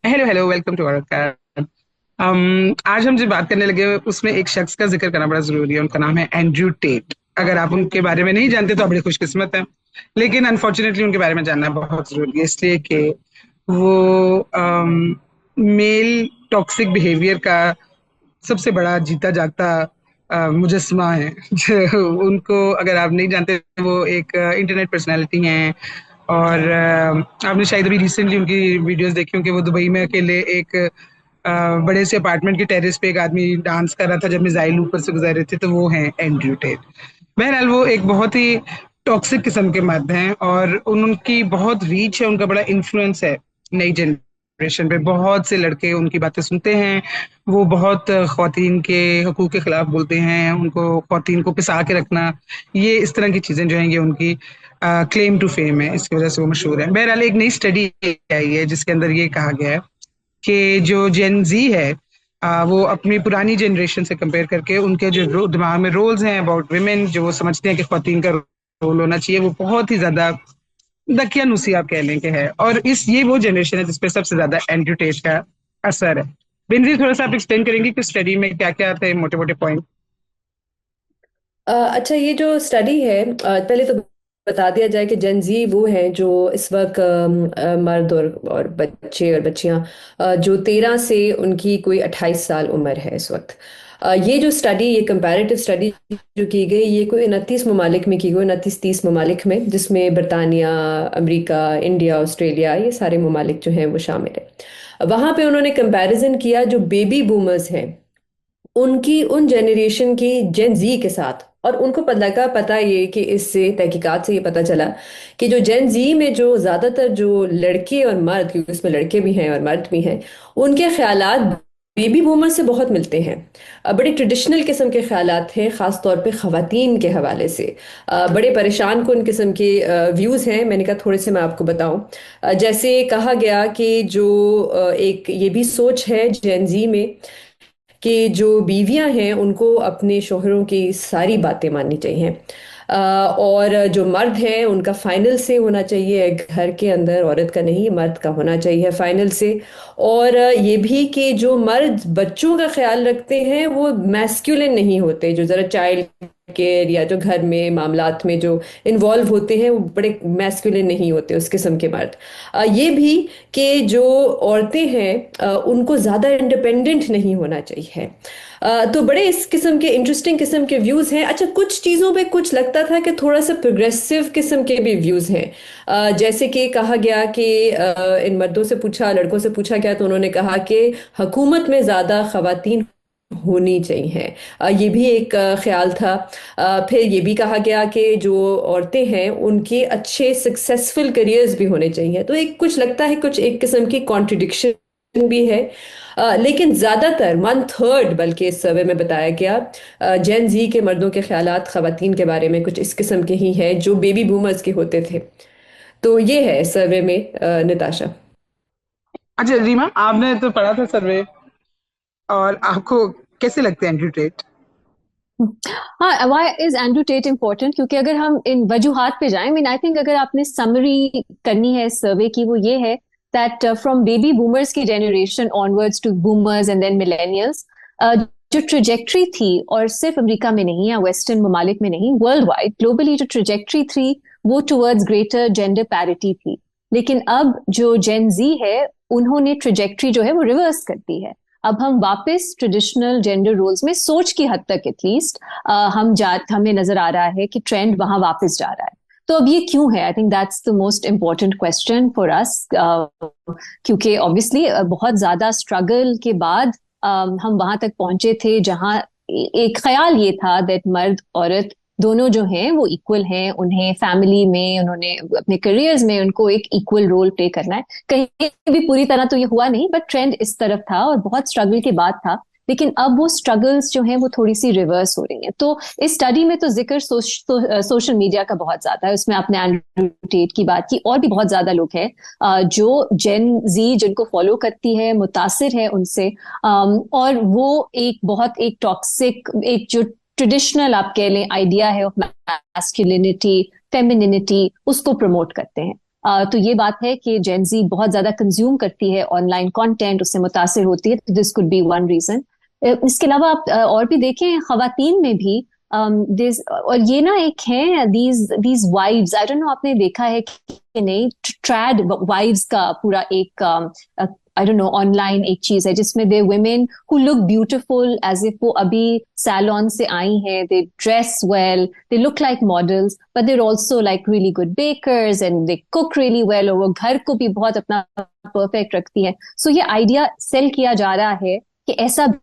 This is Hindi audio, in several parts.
Hello hello, welcome to our cast. आज हम जो बात करने लगे उसमें एक शख्स का जिक्र करना बड़ा जरूरी है। उनका नाम है एंड्रयू टेट। अगर आप उनके बारे में नहीं जानते तो आप बड़ी खुशकिस्मत हैं, लेकिन अनफॉर्चुनेटली उनके बारे में जानना बहुत जरूरी है, इसलिए कि वो मेल टॉक्सिक बिहेवियर का सबसे बड़ा जीता जागता मुजस्मा है। जो उनको अगर आप नहीं जानते, वो एक इंटरनेट पर्सनालिटी हैं। और आपने शायद अभी रिसेंटली उनकी वीडियोस देखी होंगी, वो दुबई में अकेले एक बड़े से अपार्टमेंट के टेरेस पे एक आदमी डांस कर रहा था जब मिसाइल ऊपर से गुजर रहे थे, तो वो हैं एंड्रयू टेट। बहरहाल वो एक बहुत ही टॉक्सिक किस्म के मर्द हैं और उनकी बहुत रीच है, उनका बड़ा इन्फ्लुएंस है नई जनरेशन पे। बहुत से लड़के उनकी बातें सुनते हैं। वो बहुत ख्वातीन के हकूक के खिलाफ बोलते हैं, उनको ख्वातीन को पिसा के रखना, ये इस तरह की चीजें जो हैं ये उनकी क्लेम टू फेम है, इसकी वजह से वो मशहूर है। बहरहाल एक नई स्टडी आई है जिसके अंदर ये कहा गया है कि जो जेन जी है, वो अपनी पुरानी जनरेशन से कंपेयर करके उनके जो दिमाग में रोल्स हैं अबाउट वुमेन, जो वो समझते हैं कि खवातीन का रोल होना चाहिए, वो बहुत ही ज्यादा दकियानूसी आप कह लें कि है। और इस ये वो जनरेशन है जिसपे सबसे ज्यादा एंड्रयू का असर है। बिंदु, थोड़ा सा आप एक्सप्लेन करेंगे कि स्टडी में क्या क्या थे मोटे मोटे पॉइंट। अच्छा, ये जो स्टडी है, पहले तो बता दिया जाए कि जेन जी वो हैं जो इस वक्त मर्द और बच्चे और बच्चियां जो 13 से उनकी कोई 28 साल उम्र है इस वक्त। ये जो स्टडी, ये कंपैरेटिव स्टडी जो की गई, ये कोई 29 ममालिक में की गई, 29-30 ममालिक में, जिसमें बरतानिया, अमेरिका, इंडिया, ऑस्ट्रेलिया, ये सारे ममालिक जो हैं वो शामिल है। वहाँ पे उन्होंने कंपैरिजन किया जो बेबी बूमर्स हैं उनकी, उन जनरेशन की जेन जी के साथ। और उनको पता ये कि इससे तहकीकात से ये पता चला कि जो जेन जी में जो ज़्यादातर जो लड़के और मर्द, क्योंकि उसमें लड़के भी हैं और मर्द भी हैं, उनके ख्यालात बेबी बूमर से बहुत मिलते हैं। बड़े ट्रेडिशनल किस्म के ख्यालात थे, ख़ास तौर पे ख़वातीन के हवाले से। बड़े परेशान कुन किस्म के व्यूज़ हैं। मैंने कहा थोड़े से मैं आपको बताऊं। जैसे कहा गया कि जो एक ये भी सोच है जेन जी में कि जो बीवियां हैं उनको अपने शोहरों की सारी बातें माननी चाहिए। और जो मर्द हैं उनका फाइनल से होना चाहिए घर के अंदर, औरत का नहीं, मर्द का होना चाहिए फाइनल से। और ये भी कि जो मर्द बच्चों का ख्याल रखते हैं वो मैस्कुलिन नहीं होते, जो ज़रा चाइल्ड केयर या जो घर में मामलात में जो इन्वॉल्व होते हैं वो बड़े मैस्कुलिन नहीं होते उस किस्म के मर्द। ये भी कि जो औरतें हैं उनको ज़्यादा इंडिपेंडेंट नहीं होना चाहिए। तो बड़े इस किस्म के इंटरेस्टिंग किस्म के व्यूज़ हैं। अच्छा, कुछ चीज़ों पे कुछ लगता था कि थोड़ा सा प्रोग्रेसिव किस्म के भी व्यूज़ हैं। जैसे कि कहा गया कि इन मर्दों से पूछा, लड़कों से पूछा गया तो उन्होंने कहा कि हुकूमत में ज़्यादा खवातीन होनी चाहिए। ये भी एक ख्याल था। फिर ये भी कहा गया कि जो औरतें हैं उनके अच्छे सक्सेसफुल करियर्स भी होने चाहिए। तो एक कुछ लगता है कुछ एक किस्म की कॉन्ट्रडिक्शन भी है। लेकिन ज्यादातर 1/3 बल्कि इस सर्वे में बताया गया जेन जी के मर्दों के ख्यालात खवातीन के बारे में कुछ इस किस्म के ही हैं जो बेबी बूमर्स के होते थे। तो ये है सर्वे में, निताशा। अच्छा रीमा, आपने तो पढ़ा था सर्वे, और आपको कैसे लगते हैं एंड्रयू टेट? हाँ, why is Andrew Tate important? क्योंकि अगर हम इन वजूहात पे जाएं, मीन आई थिंक अगर आपने समरी करनी है इस सर्वे की, वो ये है दैट फ्रॉम बेबी बूमर्स की generation onwards to boomers and then millennials, जो ट्रेजेक्ट्री थी, और सिर्फ अमेरिका में नहीं या वेस्टर्न ममालिक में नहीं, वर्ल्ड वाइड ग्लोबली जो ट्रेजेक्ट्री थी वो टुवर्ड्स ग्रेटर जेंडर पैरिटी थी। लेकिन अब जो जेन जी है, उन्होंने ट्रेजेक्ट्री जो है वो रिवर्स कर दी है। अब हम वापस ट्रेडिशनल जेंडर रोल्स में, सोच की हद तक एटलीस्ट, हमें नजर आ रहा है कि ट्रेंड वहां वापस जा रहा है। तो अब ये क्यों है? I think that's the most important question for us, क्योंकि ऑब्वियसली बहुत ज्यादा स्ट्रगल के बाद हम वहां तक पहुंचे थे जहां एक ख्याल ये था दैट मर्द औरत दोनों जो हैं वो इक्वल हैं, उन्हें फैमिली में, उन्होंने अपने करियर्स में उनको एक इक्वल रोल प्ले करना है। कहीं भी पूरी तरह तो ये हुआ नहीं, बट ट्रेंड इस तरफ था और बहुत स्ट्रगल के बाद था। लेकिन अब वो स्ट्रगल्स जो हैं वो थोड़ी सी रिवर्स हो रही हैं। तो इस स्टडी में तो जिक्र सोशल मीडिया का बहुत ज्यादा है। उसमें आपने एंड्रयू टेट की बात की, और भी बहुत ज्यादा लोग हैं जो जेन जी जिनको फॉलो करती है, मुतासिर है उनसे। और वो एक बहुत एक टॉक्सिक, एक जो ट्रेडिशनल आप कह लें आइडिया है ऑफ मैस्कुलिनिटी, फेमिनिनिटी, उसको प्रमोट करते हैं। तो ये बात है कि जेन जी बहुत ज्यादा कंज्यूम करती है ऑनलाइन कंटेंट, उससे मुतासिर होती है, तो this could be one reason. इसके अलावा आप और भी देखें खवातीन में भी दिस, और ये ना एक है these these wives, I don't no आपने देखा है कि नहीं, ट्रैड वाइव्स का पूरा एक आई डोंट नो ऑनलाइन एक चीज है जिसमें they women who look beautiful as if वो अभी सैलॉन से आई हैं, they dress well, they look like models, but there also like really good bakers and they cook really well, और वो घर को भी बहुत अपना परफेक्ट रखती हैं। सो ये आइडिया सेल किया जा रहा है कि ऐसा,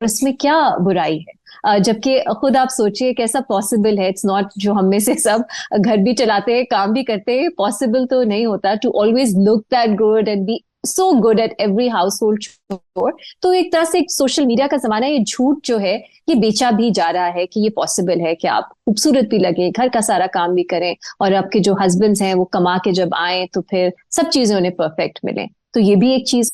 इसमें क्या बुराई है? जबकि खुद आप सोचिए कैसा पॉसिबल है, इट्स नॉट, जो हम में से सब घर भी चलाते हैं काम भी करते हैं, पॉसिबल तो नहीं होता to always look that good and be so good at every household chore. तो एक तरह से एक सोशल मीडिया का जमाना, ये झूठ जो है ये बेचा भी जा रहा है कि ये पॉसिबल है कि आप खूबसूरत भी लगे, घर का सारा काम भी करें, और आपके जो हस्बैंड्स हैं वो कमा के जब आए तो फिर सब चीजें उन्हें परफेक्ट मिले। तो ये भी एक चीज,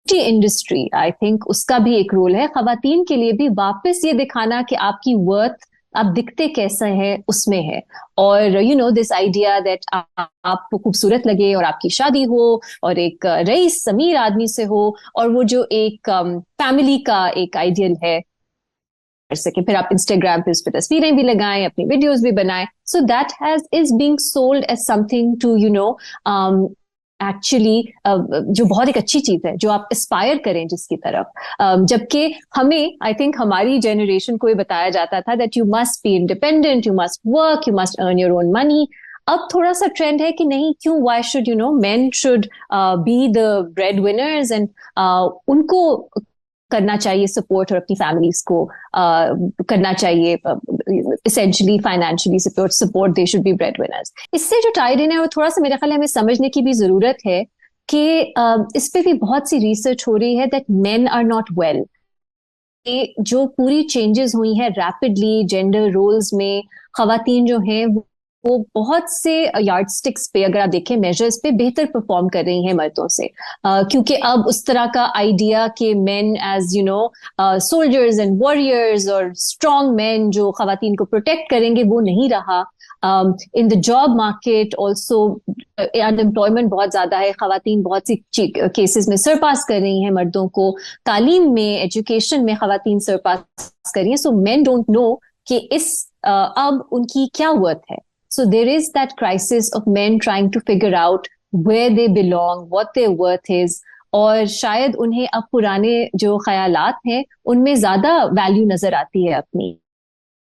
इंडस्ट्री आई थिंक उसका भी एक रोल है खवातीन के लिए भी, वापस ये दिखाना कि आपकी वर्थ, आप दिखते कैसे हैं उसमें है। और you know this idea that आपको खूबसूरत लगे और आपकी शादी हो और एक रईस समीर आदमी से हो, और वो जो एक फैमिली का एक आइडियल है कर सके, फिर आप इंस्टाग्राम पे उस पर तस्वीरें भी लगाएं, अपनी वीडियोस भी बनाएं, so that has is being sold as something to you know actually, जो बहुत एक अच्छी चीज है जो आप एस्पायर करें जिसकी तरफ। जबकि हमें, आई थिंक हमारी जनरेशन को ये बताया जाता था that you must be independent, you must work, you must earn your own money. अब थोड़ा सा ट्रेंड है कि नहीं, क्यों, why should you know main should be the bread winners, and उनको करना चाहिए सपोर्ट, और अपनी फैमिलीज को करना चाहिए essentially financially support, they should be bread winners. इससे जो टाइड इन है, और थोड़ा सा मेरे ख्याल हमें समझने की भी जरूरत है कि इस पे भी बहुत सी रिसर्च हो रही है that men are not well. जो पूरी चेंजेस हुई है रैपिडली जेंडर रोल्स में, खवातीन जो हैं वो बहुत से यार्डस्टिक्स पे अगर आप देखें, मेजर्स पे बेहतर परफॉर्म कर रही हैं मर्दों से, क्योंकि अब उस तरह का आइडिया कि men as you know soldiers and warriors और स्ट्रॉन्ग मेन जो खवातीन को प्रोटेक्ट करेंगे वो नहीं रहा। In the job market also unemployment बहुत ज्यादा है, खवातीन बहुत सी केसेस में सरपास कर रही हैं मर्दों को, तालीम में, एजुकेशन में खवातीन सरपास कर रही हैं। सो मेन डोंट नो कि इस अब उनकी क्या वर्थ है। So there is that crisis of men trying to figure out where they belong, what their worth is, और शायद उन्हें अब पुराने जो ख्यालात हैं उनमें ज्यादा वैल्यू नजर आती है अपनी।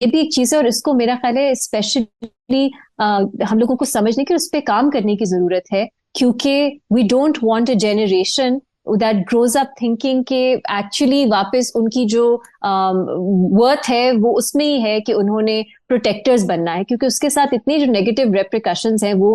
ये भी एक चीज है, और इसको मेरा ख्याल है स्पेशली हम लोगों को समझने की, उस पर काम करने की जरूरत है, क्योंकि we don't want a generation that grows up thinking के एक्चुअली वापस उनकी जो वर्थ है वो उसमें ही है कि उन्होंने प्रोटेक्टर्स बनना है, क्योंकि उसके साथ इतने जो नेगेटिव रेप्रिकॉशंस हैं वो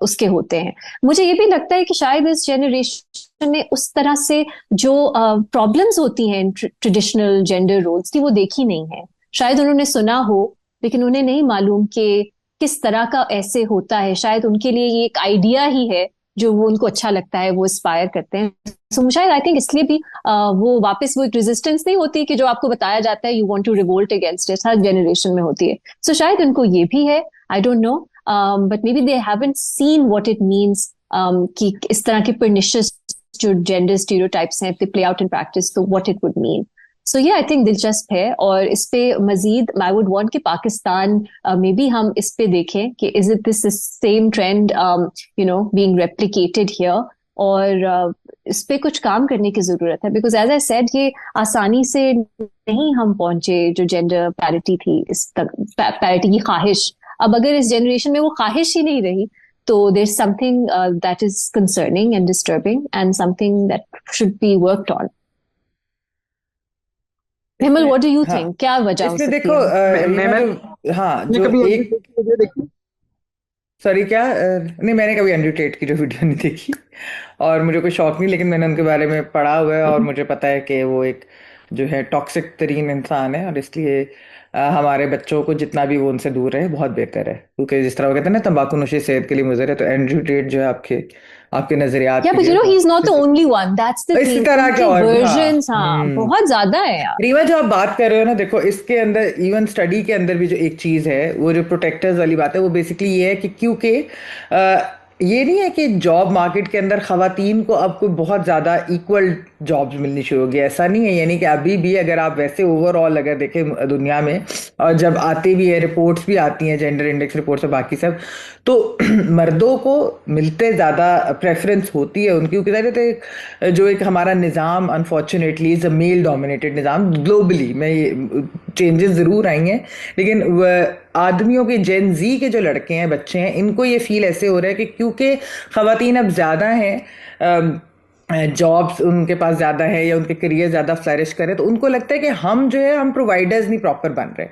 उसके होते हैं। मुझे ये भी लगता है कि शायद इस जनरेशन ने उस तरह से जो प्रॉब्लम्स होती हैं ट्रेडिशनल जेंडर रोल्स की वो देखी नहीं है। शायद उन्होंने सुना हो लेकिन उन्हें नहीं मालूम कि किस तरह का ऐसे होता है। शायद उनके लिए ये एक आइडिया ही है जो वो उनको अच्छा लगता है, वो इंस्पायर करते हैं। सो शायद आई थिंक इसलिए भी वो वापस वो एक रेजिस्टेंस नहीं होती कि जो आपको बताया जाता है you want to revolt against it, हर जनरेशन में होती है। सो शायद उनको ये भी है, I don't know, but maybe they haven't seen what it means कि इस तरह के परनिशियस जो जेंडर स्टीरियोटाइप्स हैं, if they play out in practice, तो what it would mean. So ये आई थिंक दिलचस्प है, और इस पे मजीद आई वुड वांट कि पाकिस्तान में भी हम इस पे देखें कि is it this same trend you know being replicated here, और इस पे कुछ काम करने की जरूरत है, बिकॉज एज आई सेड ये आसानी से नहीं हम पहुंचे जो जेंडर पैरिटी थी, इस तक पैरिटी की ख्वाहिश। अब अगर इस जनरेशन में वो ख्वाहिश ही नहीं रही तो there is something that is concerning and disturbing and something that should be worked on. Himal, what do you हाँ, थिंक, क्या वजह हो इसमें सकती देखो है? रीमा मैं जो, हाँ मैं जो कभी एक, वीडियो देखी। सॉरी क्या, नहीं मैंने कभी एंड्रयू टेट की जो वीडियो नहीं देखी, और मुझे कोई शौक नहीं, लेकिन मैंने उनके बारे में पढ़ा हुआ है और मुझे पता है कि वो एक जो है टॉक्सिक तरीन इंसान है, और इसलिए हमारे बच्चों को जितना भी वो उनसे दूर रहे बहुत बेहतर है, क्योंकि जिस तरह वो कहते हैं ना तंबाकू नोशी सेहत के लिए मुज़र है, तो एंड्रयू टेट जो है आपके आपके नजरियात या के बट यू लिए know he is not the बहुत ओनली वन, दैट्स द इसी थिंग, तरह के उनके और भी, हाँ। वर्जन्स हाँ बहुत ज्यादा है यार। रीमा जो आप बात कर रहे हो ना, देखो इसके अंदर इवन स्टडी के अंदर भी जो एक चीज है, वो जो प्रोटेक्टर्स वाली बात है, वो बेसिकली ये है कि क्योंकि ये नहीं है कि जॉब मार्केट के अंदर खवातीन को अब कोई बहुत ज़्यादा इक्वल जॉब्स मिलनी शुरू हो गई, ऐसा नहीं है। यानी कि अभी भी अगर आप वैसे ओवरऑल अगर देखें दुनिया में, और जब आते भी है रिपोर्ट्स भी आती हैं, जेंडर इंडेक्स रिपोर्ट्स और बाकी सब, तो मर्दों को मिलते ज़्यादा प्रेफरेंस होती है उनकी, क्योंकि ज़ाहिर है जो एक हमारा निज़ाम unfortunately is a male dominated निज़ाम ग्लोबली में। ये चेंजेस ज़रूर आई हैं, लेकिन आदमियों के जेन जी के जो लड़के हैं, बच्चे हैं, इनको ये फील ऐसे हो रहा है कि क्योंकि खवातीन अब ज़्यादा हैं, जॉब्स उनके पास ज़्यादा है या उनके करियर ज़्यादा फ्लरिश करें, तो उनको लगता है कि हम जो है हम प्रोवाइडर्स नहीं प्रॉपर बन रहे।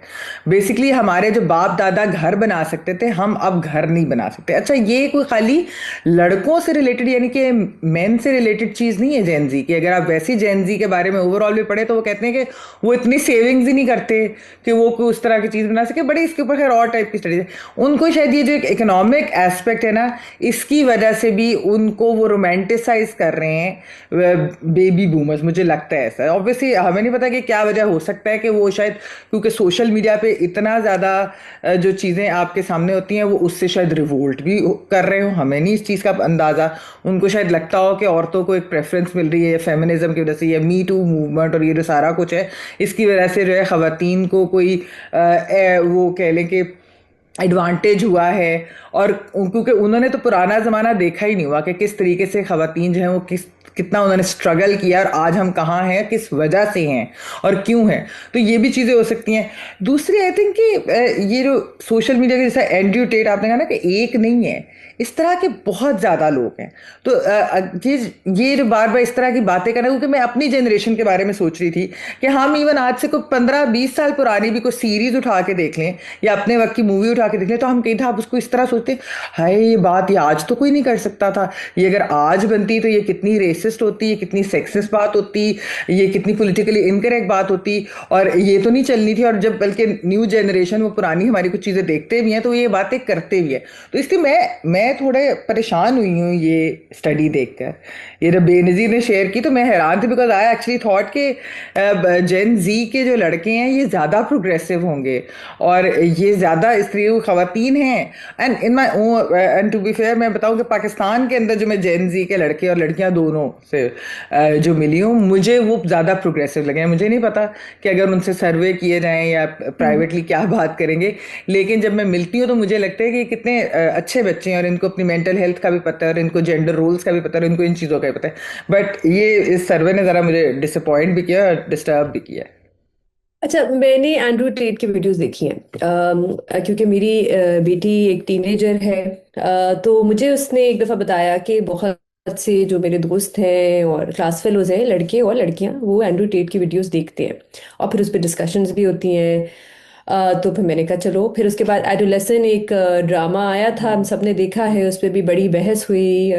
बेसिकली हमारे जो बाप दादा घर बना सकते थे, हम अब घर नहीं बना सकते। अच्छा, ये कोई खाली लड़कों से रिलेटेड यानी कि मेन से रिलेटेड चीज़ नहीं है जेन जी की। अगर आप वैसी जेन जी के बारे में ओवरऑल भी पढ़े, तो वो कहते हैं कि वो इतनी सेविंग्स ही नहीं करते कि वो कोई उस तरह की चीज़ बना सके। बड़े इसके ऊपर खैर और टाइप की स्टडीज है। उनको शायद ये जो एक इकोनॉमिक एस्पेक्ट है ना, इसकी वजह से भी उनको वो रोमांटिसाइज कर रहे हैं बेबी बूमर्स, मुझे लगता है ऐसा। ऑब्वियसली हमें नहीं पता कि क्या वजह हो सकता है, कि वो शायद क्योंकि सोशल मीडिया पे इतना ज़्यादा जो चीज़ें आपके सामने होती हैं, वो उससे शायद रिवोल्ट भी कर रहे हो, हमें नहीं इस चीज़ का अंदाज़ा। उनको शायद लगता हो कि औरतों को एक प्रेफरेंस मिल रही है फेमिनिज्म की वजह से, या मी टू मूवमेंट और ये जो सारा कुछ है, इसकी वजह से जो है ख़वातीन को कोई वो कह लें कि एडवांटेज हुआ है। और क्योंकि उन्होंने तो पुराना ज़माना देखा ही नहीं हुआ कि किस तरीके से ख़वातीन जो हैं वो कितना उन्होंने स्ट्रगल किया, और आज हम कहाँ हैं, किस वजह से हैं और क्यों हैं। तो ये भी चीज़ें हो सकती हैं। दूसरी आई थिंक कि ये जो सोशल मीडिया के जैसा एंड्रयू टेट आपने कहा ना कि एक नहीं है, इस तरह के बहुत ज़्यादा लोग हैं। तो ये जो बार बार इस तरह की बातें करना, क्योंकि मैं अपनी जनरेशन के बारे में सोच रही थी कि हम इवन आज से कोई 15-20 साल पुरानी भी कोई सीरीज उठा के देख लें या अपने वक्त की मूवी उठा के देख लें, तो हम कहीं था आप उसको इस तरह सोचते हैं, हाय ये बात ये आज तो कोई नहीं कर सकता था, ये अगर आज बनती तो ये कितनी रेसिस्ट होती, ये कितनी सेक्सिस्ट बात होती, ये कितनी पॉलिटिकली इनकरेक्ट बात होती, और ये तो नहीं चलनी थी। और जब बल्कि न्यू जनरेशन वो पुरानी हमारी कुछ चीज़ें देखते भी हैं, तो ये बातें करते भी हैं। तो इसलिए मैं थोड़े परेशान हुई हूँ ये स्टडी देखकर। ये जब बेनज़ीर ने शेयर की तो मैं हैरान थी, बिकॉज आई एक्चुअली थॉट के जेन जी के जो लड़के हैं ये ज़्यादा प्रोग्रेसिव होंगे और ये ज़्यादा स्त्री ख़वातीन हैं। And in my and to be fair मैं बताऊँ कि पाकिस्तान के अंदर जो मैं जेन जी के लड़के और लड़कियाँ दोनों से जो मिली हूँ, मुझे वो ज़्यादा प्रोग्रेसिव लगे हैं। मुझे नहीं पता कि अगर उनसे सर्वे किए जाएँ या प्राइवेटली क्या बात करेंगे, लेकिन जब मैं मिलती हूँ तो मुझे लगता है कि कितने अच्छे बच्चे हैं, और इनको अपनी मेंटल हेल्थ का भी पता है, और इनको जेंडर रोल्स का भी पता है, और इनको इन चीज़ों का भी पता है। बट ये इस सर्वे ने ज़रा मुझे डिसअपॉइंट भी किया और डिस्टर्ब भी किया। अच्छा, मैंने एंड्रू टेट की वीडियोस देखी हैं, क्योंकि मेरी बेटी एक टीनेजर है। तो मुझे उसने एक दफ़ा बताया कि बहुत से जो मेरे दोस्त हैं और क्लास फेलोज हैं, लड़के और लड़कियां, वो एंड्रू टेट की वीडियोस देखते हैं और फिर उस पर डिस्कशंस भी होती हैं। तो फिर मैंने कहा चलो। फिर उसके बाद एडोलेसेंट एक ड्रामा आया था, हम सब ने देखा है, उस पर भी बड़ी बहस हुई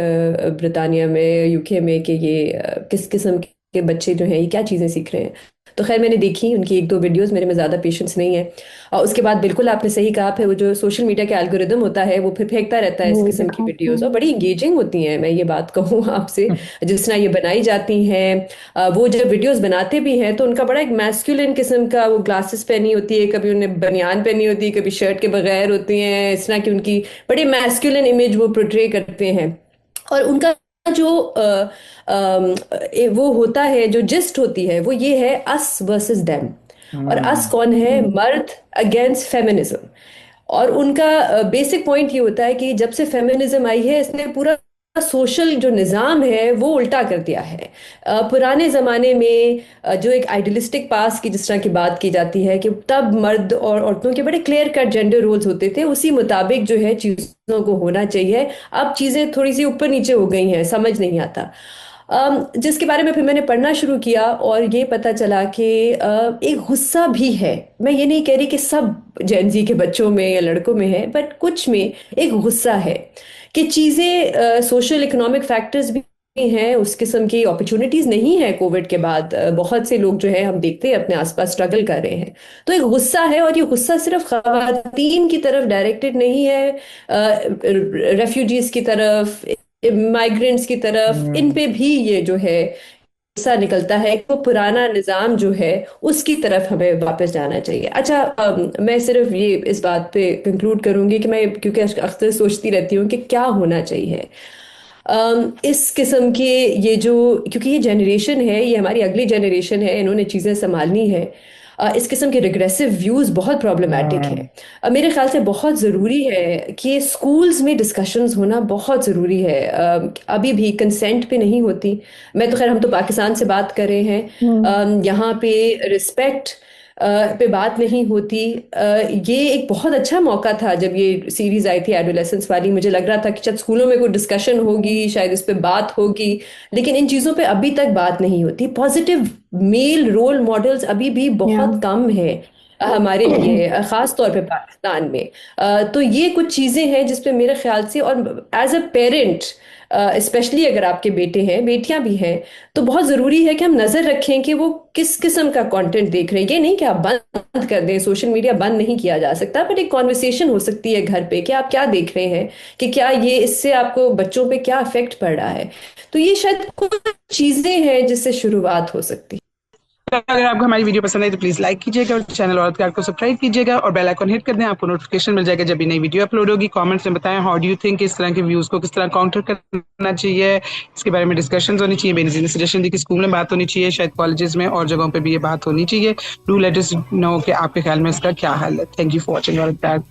ब्रिटानिया में, यूके में, कि ये किस किस्म के बच्चे जो हैं ये क्या चीज़ें सीख रहे हैं। तो खैर मैंने देखी उनकी एक दो वीडियोस, मेरे में ज़्यादा पेशेंस नहीं है। और उसके बाद बिल्कुल आपने सही कहा, फिर वो जो सोशल मीडिया का एल्गोरिदम होता है वो फिर फेंकता रहता है इस वो किस्म की दिखाते वीडियोस, और हैं। बड़ी इंगेजिंग होती हैं, मैं ये बात कहूँ आपसे। जिस तरह ये बनाई जाती हैं, वो जब वीडियोस बनाते भी हैं तो उनका बड़ा एक मैस्कुलिन किस्म का, वो ग्लासेस पहनी होती है, कभी उन्हें बनियान पहनी होती है, कभी शर्ट के बगैर होती हैं, इस तरह की उनकी बड़ी मैस्कुलिन इमेज वो पोर्ट्रे करते हैं। और उनका जो वो होता है, जो जिस्ट होती है, वो ये है, अस वर्सेस देम। और अस हम्म। कौन है? मर्द अगेंस्ट फेमिनिज्म। और उनका बेसिक पॉइंट ये होता है कि जब से फेमिनिज्म आई है, इसने पूरा सोशल जो निज़ाम है वो उल्टा कर दिया है। पुराने ज़माने में जो एक आइडियलिस्टिक पास की जिस तरह की बात की जाती है, कि तब मर्द और औरतों के बड़े क्लियर कट जेंडर रोल्स होते थे, उसी मुताबिक जो है चीज़ों को होना चाहिए। अब चीज़ें थोड़ी सी ऊपर नीचे हो गई हैं, समझ नहीं आता। जिसके बारे में फिर मैंने पढ़ना शुरू किया और ये पता चला कि एक गुस्सा भी है। मैं ये नहीं कह रही कि सब जेनजी के बच्चों में या लड़कों में है, बट कुछ में एक गुस्सा है कि चीज़ें, सोशल इकोनॉमिक फैक्टर्स भी हैं, उस किस्म की अपॉर्चुनिटीज नहीं है। कोविड के बाद बहुत से लोग जो है हम देखते हैं अपने आसपास स्ट्रगल कर रहे हैं। तो एक गुस्सा है, और ये गुस्सा सिर्फ खवातीन की तरफ डायरेक्टेड नहीं है, रेफ्यूजीज की तरफ, माइग्रेंट्स की तरफ, इन हम्म। पे भी ये जो है सा निकलता है कि वो पुराना निज़ाम जो है उसकी तरफ हमें वापस जाना चाहिए। अच्छा, मैं सिर्फ ये इस बात पे कंक्लूड करूंगी कि मैं, क्योंकि अक्सर सोचती रहती हूँ कि क्या होना चाहिए इस किस्म के, ये जो, क्योंकि ये जनरेशन है, ये हमारी अगली जनरेशन है, इन्होंने चीज़ें संभालनी है। इस किस्म के रिग्रेसिव व्यूज़ बहुत प्रॉब्लमेटिक हम्म। हैं। मेरे ख्याल से बहुत ज़रूरी है कि स्कूल्स में डिस्कशंस होना बहुत ज़रूरी है। अभी भी कंसेंट पे नहीं होती। मैं तो खैर, हम तो पाकिस्तान से बात कर रहे हैं, हम्म। यहाँ पे रिस्पेक्ट पे बात नहीं होती। ये एक बहुत अच्छा मौका था जब ये सीरीज आई थी एडोलेसेंस वाली। मुझे लग रहा था कि शायद स्कूलों में कोई डिस्कशन होगी, शायद इस पे बात होगी, लेकिन इन चीज़ों पे अभी तक बात नहीं होती। पॉजिटिव मेल रोल मॉडल्स अभी भी या बहुत कम है हमारे लिए, खास तौर पे पाकिस्तान में। तो ये कुछ चीज़ें हैं जिस पे मेरे ख्याल से, और एज अ पेरेंट स्पेशली अगर आपके बेटे हैं, बेटियां भी हैं, तो बहुत ज़रूरी है कि हम नज़र रखें कि वो किस किस्म का कंटेंट देख रहे हैं। ये नहीं कि आप बंद कर दें, सोशल मीडिया बंद नहीं किया जा सकता, बट एक कॉन्वर्सेशन हो सकती है घर पे कि आप क्या देख रहे हैं, कि क्या ये, इससे आपको बच्चों पे क्या इफेक्ट पड़ रहा है। तो ये शायद कुछ चीज़ें हैं जिससे शुरुआत हो सकती है। अगर आपको हमारी वीडियो पसंद आई तो प्लीज लाइक कीजिएगा और चैनल औरत कार्ड को सब्सक्राइब कीजिएगा और बेल आइकन हिट कर दें, आपको नोटिफिकेशन मिल जाएगा जब भी नई वीडियो अपलोड होगी। कमेंट्स में बताएं हाउ डू यू थिंक इस तरह के व्यूज को किस तरह काउंटर करना चाहिए, इसके बारे में डिस्कशन होनी चाहिए। बेनजीर ने सजेशन दी कि स्कूल में बात होनी चाहिए, शायद कॉलेजेस में और जगहों पर भी ये बात होनी चाहिए। डू लेट अस नो कि आपके ख्याल में इसका क्या हाल है। थैंक यू फॉर वॉचिंग औरत कार्ड।